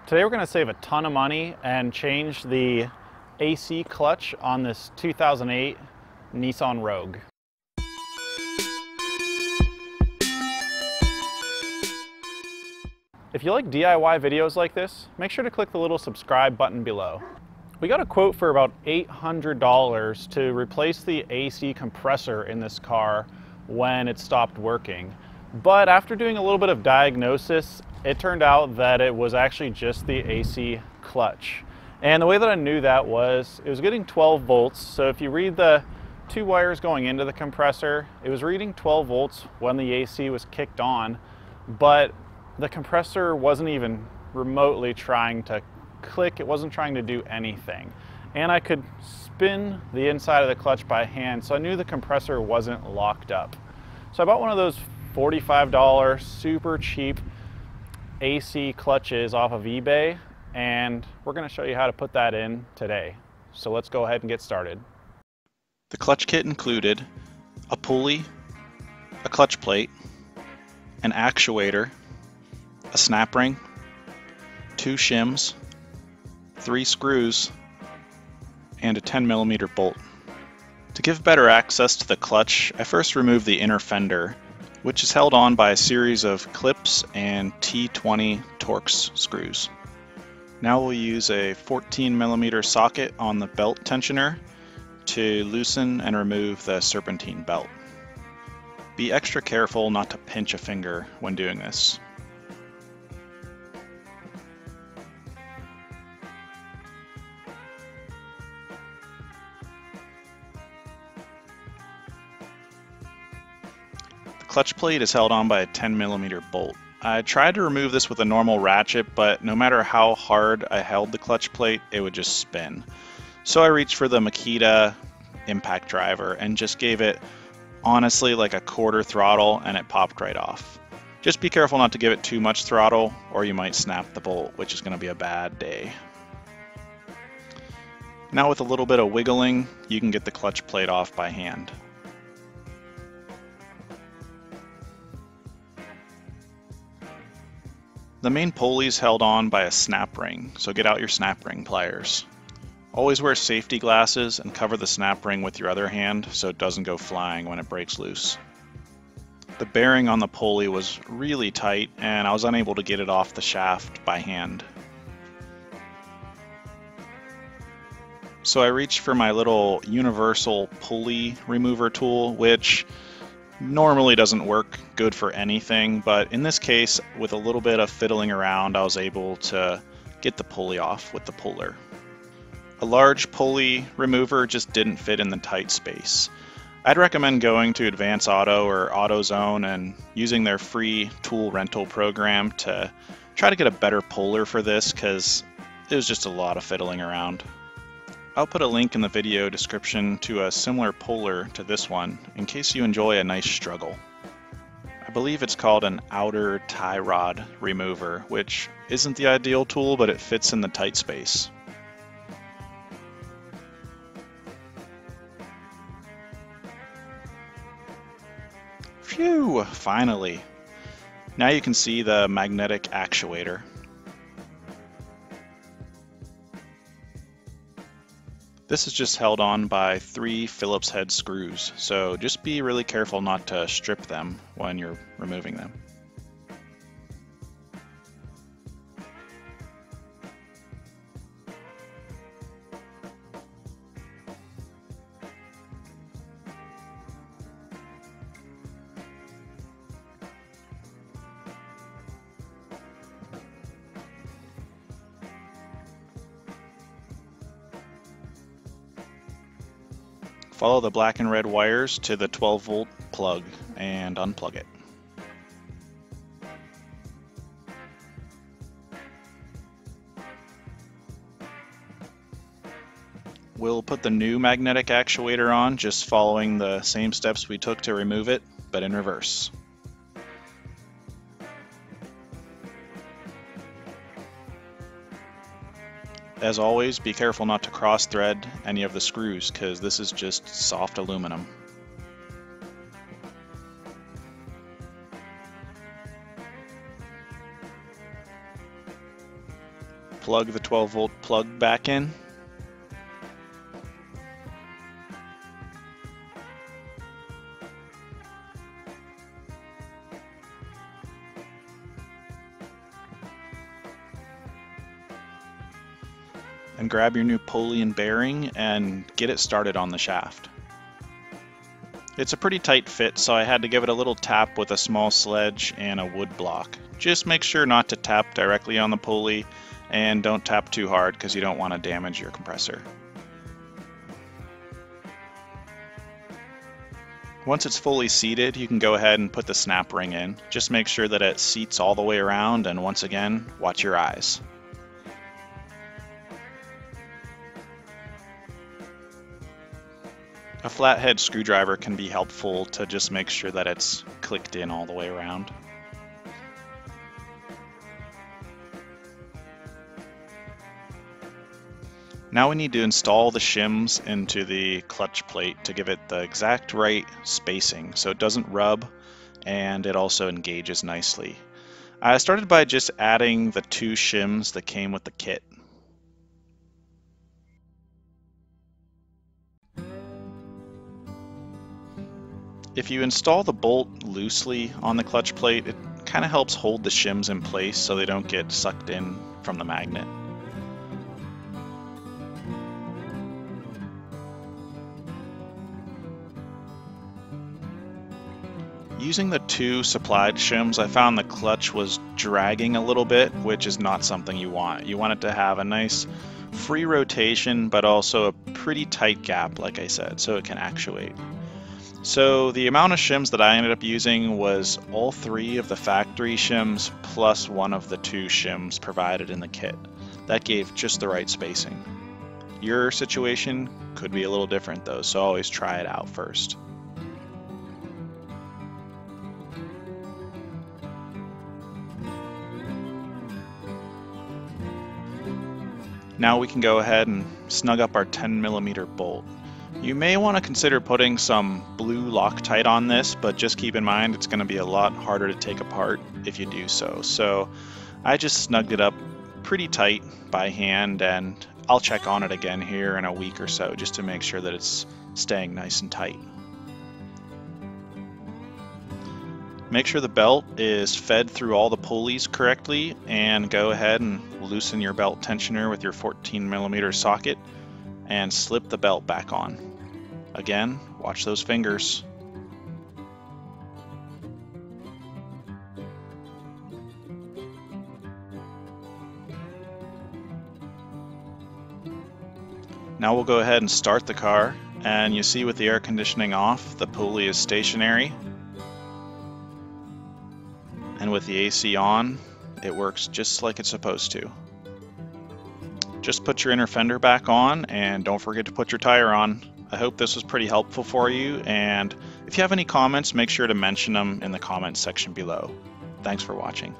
Today we're going to save a ton of money and change the AC clutch on this 2008 Nissan Rogue. If you like DIY videos like this, make sure to click the little subscribe button below. We got a quote for about $800 to replace the AC compressor in this car when it stopped working. But after doing a little bit of diagnosis, it turned out that it was actually just the AC clutch. And the way that I knew that was, it was getting 12 volts. So if you read the two wires going into the compressor, it was reading 12 volts when the AC was kicked on, but the compressor wasn't even remotely trying to click, it wasn't trying to do anything. And I could spin the inside of the clutch by hand, so I knew the compressor wasn't locked up. So I bought one of those $45 super cheap AC clutches off of eBay, and we're going to show you how to put that in today. So let's go ahead and get started. The clutch kit included a pulley, a clutch plate, an actuator, a snap ring, 2 shims, 3 screws, and a 10mm bolt. To give better access to the clutch, I first removed the inner fender, which is held on by a series of clips and T20 Torx screws. Now we'll use a 14mm socket on the belt tensioner to loosen and remove the serpentine belt. Be extra careful not to pinch a finger when doing this. The clutch plate is held on by a 10mm bolt. I tried to remove this with a normal ratchet, but no matter how hard I held the clutch plate, it would just spin. So I reached for the Makita impact driver and just gave it, honestly, like a quarter throttle, and it popped right off. Just be careful not to give it too much throttle, or you might snap the bolt, which is going to be a bad day. Now with a little bit of wiggling, you can get the clutch plate off by hand. The main pulley is held on by a snap ring, so get out your snap ring pliers. Always wear safety glasses and cover the snap ring with your other hand so it doesn't go flying when it breaks loose. The bearing on the pulley was really tight and I was unable to get it off the shaft by hand. So I reached for my little universal pulley remover tool, which normally doesn't work good for anything, but in this case, with a little bit of fiddling around, I was able to get the pulley off with the puller. A large pulley remover just didn't fit in the tight space. I'd recommend going to Advance Auto or AutoZone and using their free tool rental program to try to get a better puller for this, because it was just a lot of fiddling around. I'll put a link in the video description to a similar puller to this one in case you enjoy a nice struggle. I believe it's called an outer tie rod remover, which isn't the ideal tool, but it fits in the tight space. Phew, finally. Now you can see the magnetic actuator. This is just held on by 3 Phillips head screws, so just be really careful not to strip them when you're removing them. Follow the black and red wires to the 12-volt plug and unplug it. We'll put the new magnetic actuator on, just following the same steps we took to remove it, but in reverse. As always, be careful not to cross-thread any of the screws, because this is just soft aluminum. plug the 12-volt plug back in. And grab your new pulley and bearing and get it started on the shaft. It's a pretty tight fit, so I had to give it a little tap with a small sledge and a wood block. Just make sure not to tap directly on the pulley and don't tap too hard because you don't want to damage your compressor. Once it's fully seated, you can go ahead and put the snap ring in. Just make sure that it seats all the way around, and once again, watch your eyes. A flathead screwdriver can be helpful to just make sure that it's clicked in all the way around. Now we need to install the shims into the clutch plate to give it the exact right spacing so it doesn't rub and it also engages nicely. I started by just adding the 2 shims that came with the kit. If you install the bolt loosely on the clutch plate, it kind of helps hold the shims in place so they don't get sucked in from the magnet. Using the 2 supplied shims, I found the clutch was dragging a little bit, which is not something you want. You want it to have a nice free rotation, but also a pretty tight gap, like I said, so it can actuate. So the amount of shims that I ended up using was all 3 of the factory shims plus 1 of the 2 shims provided in the kit. That gave just the right spacing. Your situation could be a little different though, so always try it out first. Now we can go ahead and snug up our 10mm bolt. You may want to consider putting some blue Loctite on this, but just keep in mind it's going to be a lot harder to take apart if you do so. So I just snugged it up pretty tight by hand, and I'll check on it again here in a week or so just to make sure that it's staying nice and tight. Make sure the belt is fed through all the pulleys correctly, and go ahead and loosen your belt tensioner with your 14mm socket and slip the belt back on. Again, watch those fingers. Now we'll go ahead and start the car, and you see with the air conditioning off, the pulley is stationary. And with the AC on, it works just like it's supposed to. Just put your inner fender back on, and don't forget to put your tire on. I hope this was pretty helpful for you, and if you have any comments, make sure to mention them in the comments section below. Thanks for watching.